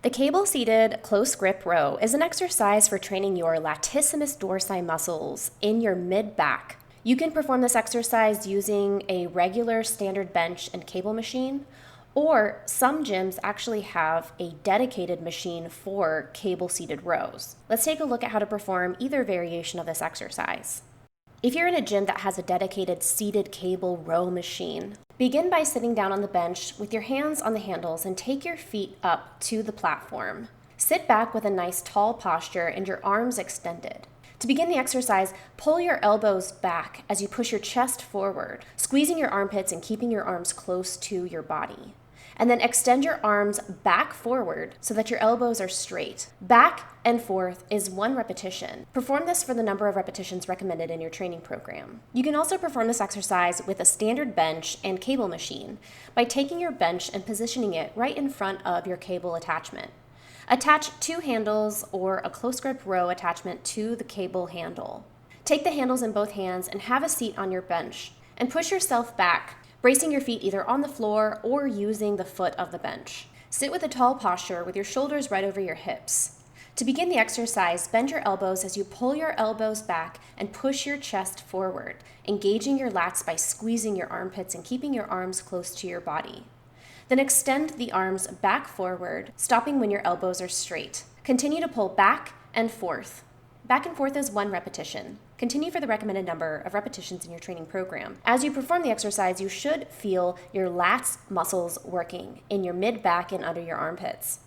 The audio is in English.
The cable-seated close grip row is an exercise for training your latissimus dorsi muscles in your mid-back. You can perform this exercise using a regular standard bench and cable machine, or some gyms actually have a dedicated machine for cable-seated rows. Let's take a look at how to perform either variation of this exercise. If you're in a gym that has a dedicated seated cable row machine, begin by sitting down on the bench with your hands on the handles and take your feet up to the platform. Sit back with a nice tall posture and your arms extended. To begin the exercise, pull your elbows back as you push your chest forward, squeezing your armpits and keeping your arms close to your body. And then extend your arms back forward so that your elbows are straight. Back and forth is 1 repetition. Perform this for the number of repetitions recommended in your training program. You can also perform this exercise with a standard bench and cable machine by taking your bench and positioning it right in front of your cable attachment. Attach 2 handles or a close grip row attachment to the cable handle. Take the handles in both hands and have a seat on your bench and push yourself back, bracing your feet either on the floor or using the foot of the bench. Sit with a tall posture with your shoulders right over your hips. To begin the exercise, bend your elbows as you pull your elbows back and push your chest forward, engaging your lats by squeezing your armpits and keeping your arms close to your body. Then extend the arms back forward, stopping when your elbows are straight. Continue to pull back and forth. Back and forth is 1 repetition. Continue for the recommended number of repetitions in your training program. As you perform the exercise, you should feel your lats muscles working in your mid-back and under your armpits.